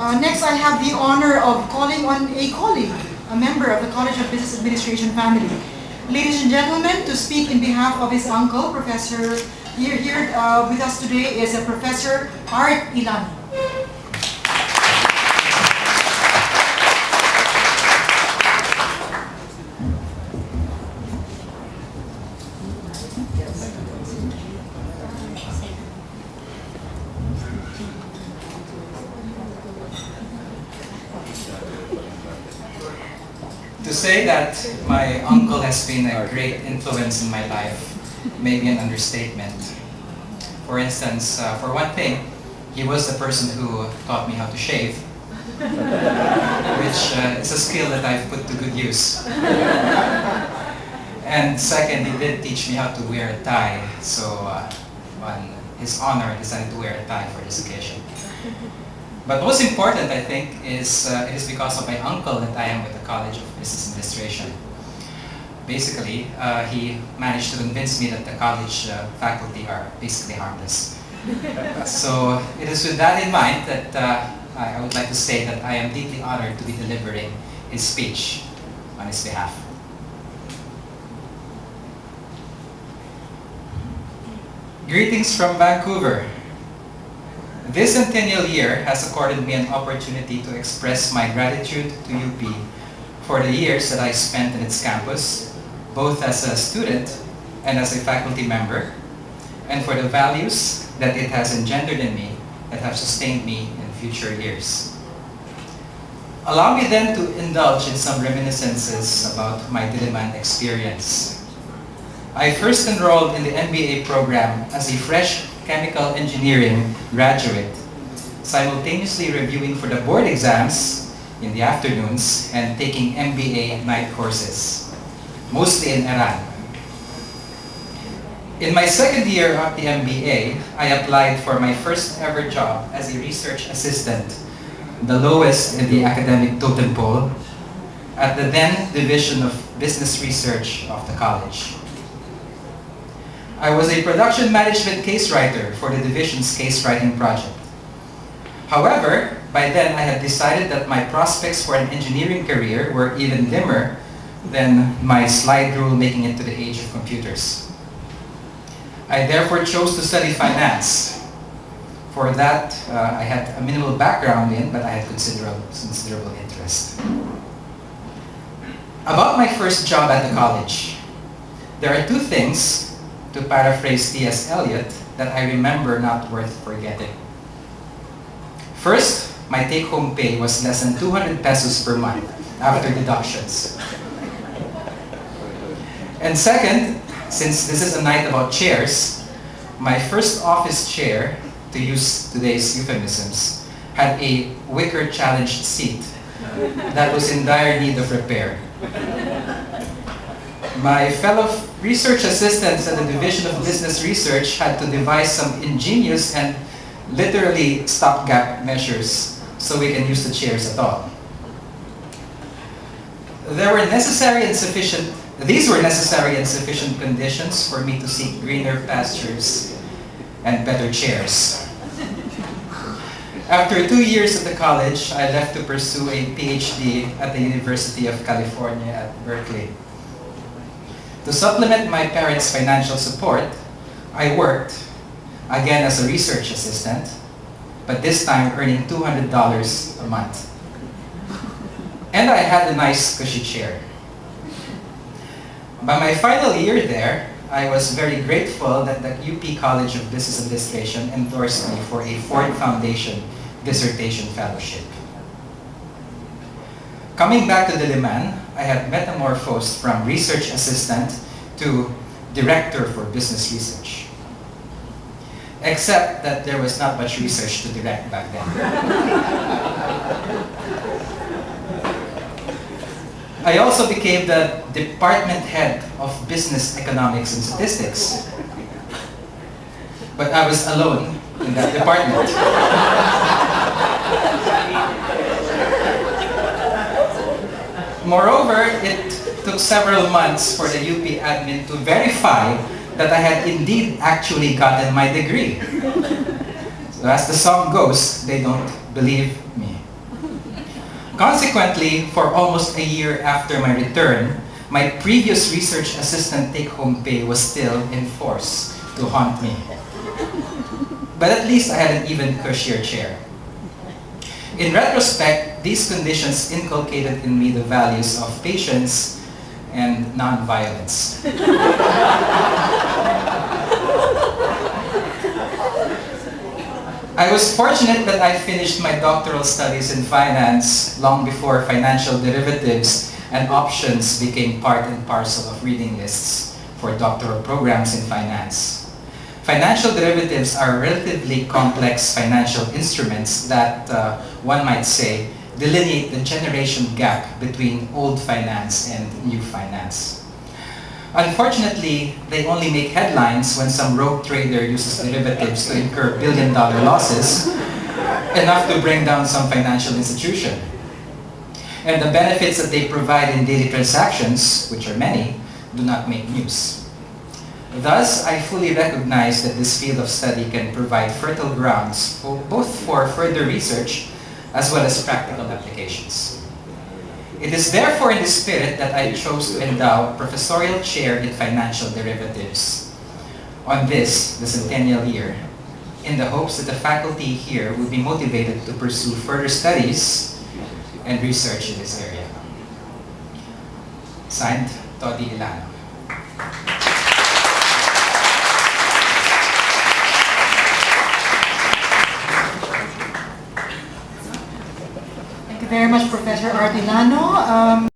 Next, I have the honor of calling on a colleague, a member of the College of Business Administration family. Ladies and gentlemen, to speak in behalf of his uncle, Professor, here with us today is a Professor Art Ilano. To say that my uncle has been a great influence in my life may be an understatement. For instance, for one thing, he was the person who taught me how to shave, which is a skill that I've put to good use. And second, he did teach me how to wear a tie, so on his honor, I decided to wear a tie for this occasion. But most important, I think, is it is because of my uncle that I am with the College of Business Administration. Basically, he managed to convince me that the college faculty are basically harmless. So it is with that in mind that I would like to say that I am deeply honored to be delivering his speech on his behalf. Greetings from Vancouver. This centennial year has accorded me an opportunity to express my gratitude to UP for the years that I spent in its campus, both as a student and as a faculty member, and for the values that it has engendered in me that have sustained me in future years. Allow me then to indulge in some reminiscences about my Diliman experience. I first enrolled in the MBA program as a fresh chemical engineering graduate, simultaneously reviewing for the board exams in the afternoons and taking MBA night courses, mostly in Iran. In my second year of the MBA, I applied for my first ever job as a research assistant, the lowest in the academic totem pole, at the then Division of Business Research of the college. I was a production management case writer for the division's case writing project. However, by then I had decided that my prospects for an engineering career were even dimmer than my slide rule making it to the age of computers. I therefore chose to study finance. For that, I had a minimal background in, but I had considerable interest. About my first job at the college, there are two things, to paraphrase T.S. Eliot, that I remember not worth forgetting. First, my take-home pay was less than 200 pesos per month after deductions. And second, since this is a night about chairs, my first office chair, to use today's euphemisms, had a wicker challenged seat that was in dire need of repair. My fellow research assistants at the Division of Business Research had to devise some ingenious and literally stopgap measures so we can use the chairs at all. These were necessary and sufficient conditions for me to seek greener pastures and better chairs. After 2 years at the college, I left to pursue a PhD at the University of California at Berkeley. To supplement my parents' financial support, I worked, again as a research assistant, but this time earning $200 a month. And I had a nice cushy chair. By my final year there, I was very grateful that the UP College of Business Administration endorsed me for a Ford Foundation dissertation fellowship. Coming back to Diliman, I had metamorphosed from research assistant to director for business research. Except that there was not much research to direct back then. I also became the department head of business economics and statistics. But I was alone in that department. Moreover, it took several months for the UP admin to verify that I had indeed actually gotten my degree. So as the song goes, they don't believe me. Consequently, for almost a year after my return, my previous research assistant take-home pay was still in force to haunt me. But at least I had an even cushier chair. In retrospect, these conditions inculcated in me the values of patience and non-violence. I was fortunate that I finished my doctoral studies in finance long before financial derivatives and options became part and parcel of reading lists for doctoral programs in finance. Financial derivatives are relatively complex financial instruments that, one might say, delineate the generation gap between old finance and new finance. Unfortunately, they only make headlines when some rogue trader uses derivatives to incur billion-dollar losses, enough to bring down some financial institution. And the benefits that they provide in daily transactions, which are many, do not make news. Thus, I fully recognize that this field of study can provide fertile grounds both for further research as well as practical applications. It is therefore in this spirit that I chose to endow a professorial chair in financial derivatives on this, the centennial year, in the hopes that the faculty here will be motivated to pursue further studies and research in this area. Signed, Tody, Ilano. Thank you very much, Professor Ilano.